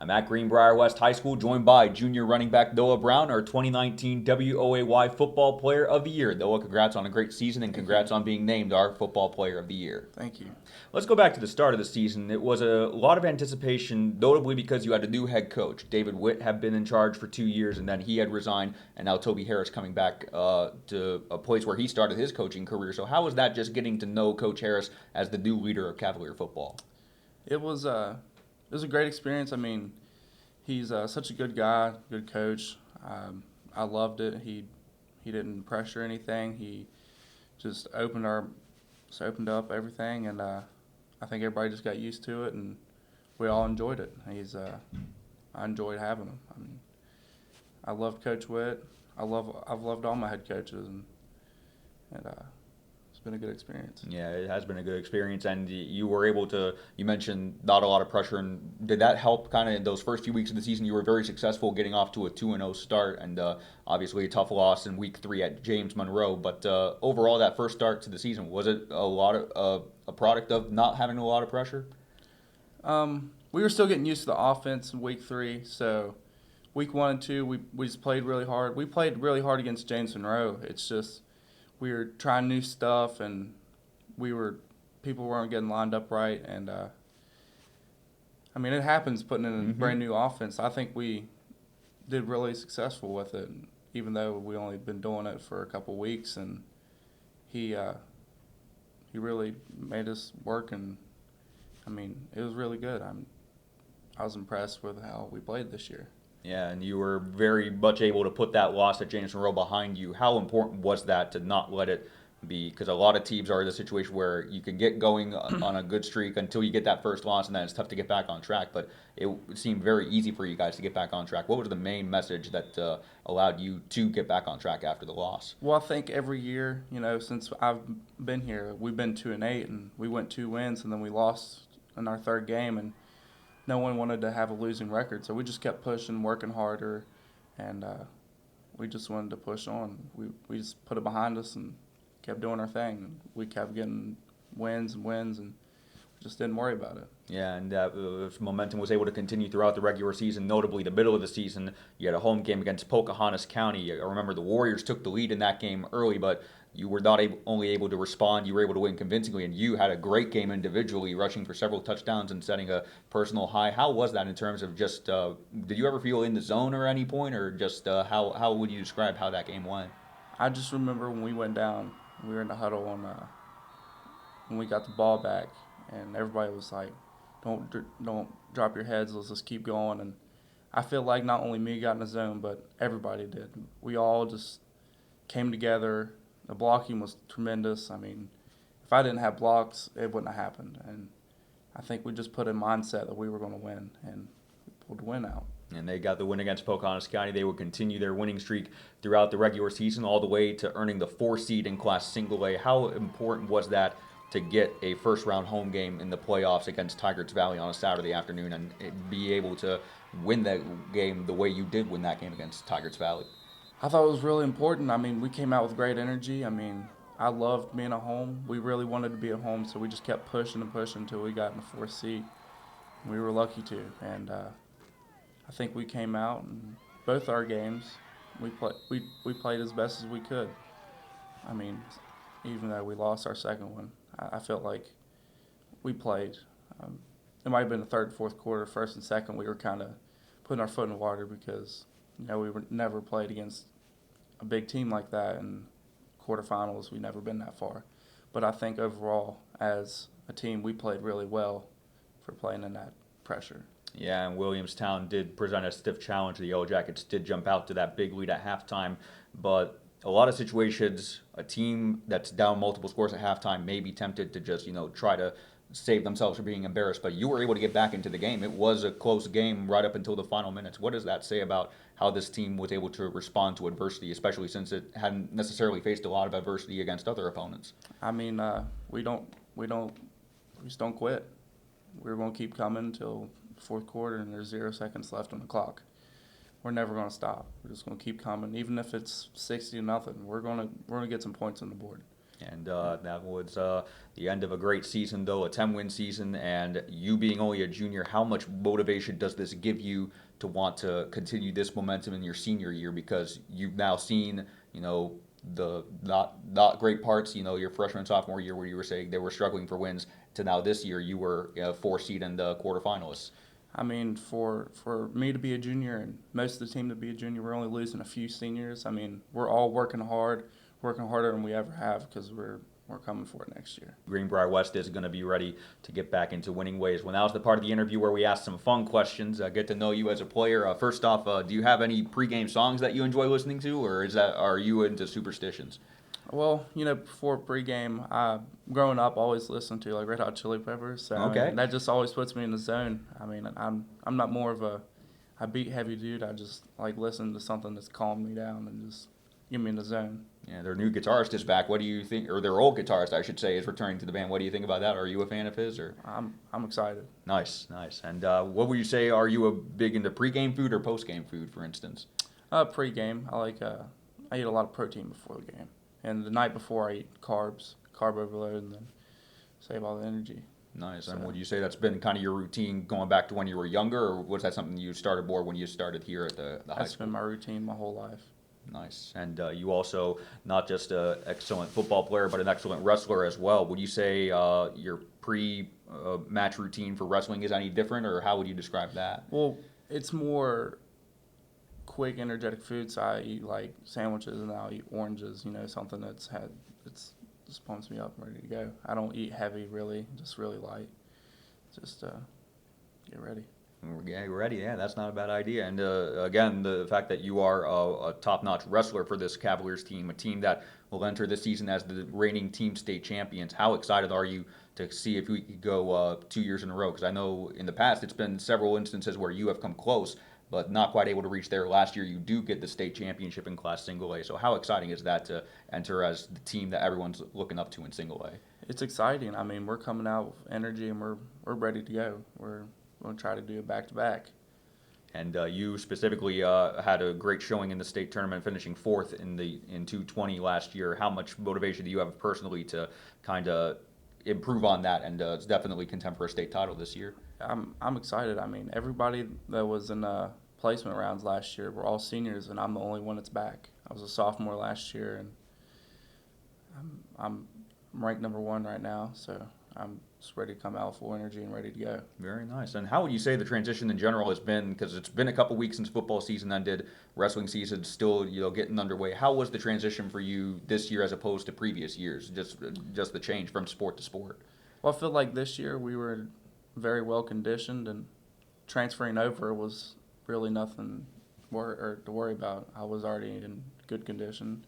I'm at Greenbrier West High School, joined by junior running back Noah Brown, our 2019 WOAY Football Player of the Year. Noah, congrats on a great season and Thank you. congrats on being named our Football Player of the Year. Thank you. Let's go back to the start of the season. It was a lot of anticipation, notably because you had a new head coach. David Witt had been in charge for 2 years, and then he had resigned, and now Toby Harris coming back to a place where he started his coaching career. So how was that just getting to know Coach Harris as the new leader of Cavalier football? It was a great experience. I mean, he's such a good guy, good coach. I loved it. He didn't pressure anything. He just opened up everything, and I think everybody just got used to it, and we all enjoyed it. I enjoyed having him. I mean, I loved Coach Witt. I've loved all my head coaches, and it's been a good experience. Yeah, it has been a good experience, and you were able to. You mentioned not a lot of pressure, and did that help? Kind of in those first few weeks of the season, you were very successful getting off to a 2-0 start, and obviously a tough loss in Week 3 at James Monroe. But overall, that first start to the season, was it a product of not having a lot of pressure? We were still getting used to the offense in Week 3, so Week 1 and 2 we just played really hard. We played really hard against James Monroe. It's just we were trying new stuff, and people weren't getting lined up right, and I mean, it happens putting in a brand new offense. I think we did really successful with it, even though we only been doing it for a couple weeks, and he really made us work, and I mean, it was really good. I was impressed with how we played this year. Yeah, and you were very much able to put that loss at James Monroe behind you. How important was that to not let it be? Because a lot of teams are in a situation where you can get going on a good streak until you get that first loss, and then it's tough to get back on track. But it seemed very easy for you guys to get back on track. What was the main message that allowed you to get back on track after the loss? Well, I think every year, since I've been here, we've been 2-8, and we went 2 wins, and then we lost in our third game, and no one wanted to have a losing record, so we just kept pushing, working harder, and we just wanted to push on. We just put it behind us and kept doing our thing. We kept getting wins and wins, and just didn't worry about it. Yeah, and momentum was able to continue throughout the regular season. Notably, the middle of the season, you had a home game against Pocahontas County. I remember the Warriors took the lead in that game early, but you were not only able to respond, you were able to win convincingly, and you had a great game individually, rushing for several touchdowns and setting a personal high. How was that in terms of just, did you ever feel in the zone or any point, or just how would you describe how that game went? I just remember when we went down, we were in the huddle when we got the ball back, and everybody was like, don't drop your heads, let's just keep going. And I feel like not only me got in the zone, but everybody did. We all just came together. The blocking was tremendous. I mean, if I didn't have blocks, it wouldn't have happened. And I think we just put a mindset that we were going to win, and we pulled the win out. And they got the win against Pocahontas County. They would continue their winning streak throughout the regular season, all the way to earning the 4 seed in Class Single A. How important was that to get a first-round home game in the playoffs against Tigers Valley on a Saturday afternoon and be able to win that game the way you did win that game against Tigers Valley? I thought it was really important. I mean, we came out with great energy. I mean, I loved being at home. We really wanted to be at home, so we just kept pushing and pushing until we got in the 4th seed. We were lucky to, and I think we came out and both our games, we played as best as we could. I mean, even though we lost our second one, I felt like we played. It might have been the third, fourth quarter, first and second. We were kind of putting our foot in the water because we were never played against a big team like that in quarterfinals. We've never been that far. But I think overall, as a team, we played really well for playing in that pressure. Yeah, and Williamstown did present a stiff challenge. The Yellow Jackets did jump out to that big lead at halftime, but a lot of situations, a team that's down multiple scores at halftime may be tempted to just, try to save themselves from being embarrassed, but you were able to get back into the game. It was a close game right up until the final minutes. What does that say about how this team was able to respond to adversity, especially since it hadn't necessarily faced a lot of adversity against other opponents? I mean, we just don't quit. We're going to keep coming until the fourth quarter, and there's 0 seconds left on the clock. We're never going to stop. We're just going to keep coming, even if it's 60-0. We're going to get some points on the board. And that was the end of a great season, though, a 10-win season. And you being only a junior, how much motivation does this give you to want to continue this momentum in your senior year? Because you've now seen, the not great parts. Your freshman and sophomore year, where you were saying they were struggling for wins, to now this year you were 4 seed and quarterfinalists. I mean, for me to be a junior and most of the team to be a junior, we're only losing a few seniors. I mean, we're all working hard, working harder than we ever have because we're coming for it next year. Greenbrier West is going to be ready to get back into winning ways. Well, now's the part of the interview where we ask some fun questions, get to know you as a player. First off, do you have any pregame songs that you enjoy listening to, or are you into superstitions? Well, before pregame, growing up, I always listened to like Red Hot Chili Peppers. So Okay. I mean, that just always puts me in the zone. I mean, I'm not more of a beat heavy dude. I just like listening to something that's calming me down and just get me in the zone. Yeah, their new guitarist is back. What do you think, or their old guitarist, I should say, is returning to the band. What do you think about that? Are you a fan of his, or? I'm excited. Nice. And what would you say? Are you a big into pregame food or postgame food, for instance? Pregame, I eat a lot of protein before the game, and the night before I eat carb overload, and then save all the energy. Nice. So, And would you say that's been kind of your routine going back to when you were younger, or was that something you started more when you started here at the high that's school? been my routine my whole life. Nice. And you also not just an excellent football player, but an excellent wrestler as well. Would you say your pre-match routine for wrestling is any different, or how would you describe that? Well, it's more quick, energetic food. So I eat like sandwiches and I'll eat oranges. Something it's just pumps me up, ready to go. I don't eat heavy really, just really light. Just get ready. Yeah, we're ready. Yeah, that's not a bad idea. And again, the fact that you are a top-notch wrestler for this Cavaliers team, a team that will enter this season as the reigning team state champions, how excited are you to see if we could go 2 years in a row? Because I know in the past it's been several instances where you have come close, but not quite able to reach there. Last year you do get the state championship in Class Single A. So how exciting is that to enter as the team that everyone's looking up to in Single A? It's exciting. I mean, we're coming out with energy and we're ready to go. We're going to try to do it back-to-back. And you specifically had a great showing in the state tournament, finishing fourth in 220 last year. How much motivation do you have personally to kind of improve on that? And it's definitely contend for a state title this year. I'm excited. I mean, everybody that was in placement rounds last year were all seniors, and I'm the only one that's back. I was a sophomore last year, and I'm ranked number 1 right now, so I'm just ready to come out full energy and ready to go. Very nice. And how would you say the transition in general has been? Because it's been a couple weeks since football season ended, wrestling season still getting underway. How was the transition for you this year as opposed to previous years? Just the change from sport to sport. Well, I feel like this year we were very well conditioned, and transferring over was really nothing to worry about. I was already in good condition,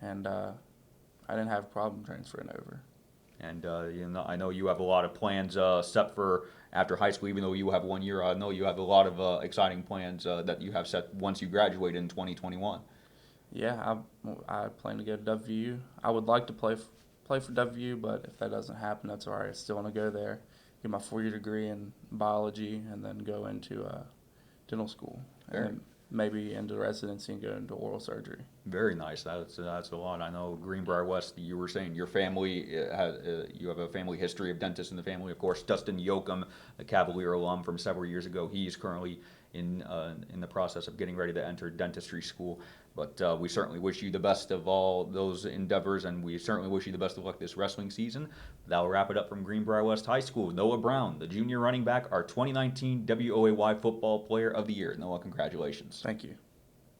and I didn't have a problem transferring over. And I know you have a lot of plans set for after high school. Even though you have 1 year, I know you have a lot of exciting plans that you have set once you graduate in 2021. Yeah, I plan to go to WU. I would like to play for WU, but if that doesn't happen, that's all right. I still want to go there, get my 4-year degree in biology, and then go into dental school, and maybe into residency and go into oral surgery. Very nice. That's a lot. I know Greenbrier West. You were saying your family you have a family history of dentists in the family. Of course, Dustin Yoakum, a Cavalier alum from several years ago, he's currently in the process of getting ready to enter dentistry school. But we certainly wish you the best of all those endeavors, and we certainly wish you the best of luck this wrestling season. That'll wrap it up from Greenbrier West High School. Noah Brown, the junior running back, our 2019 WOAY Football Player of the Year. Noah, congratulations. Thank you.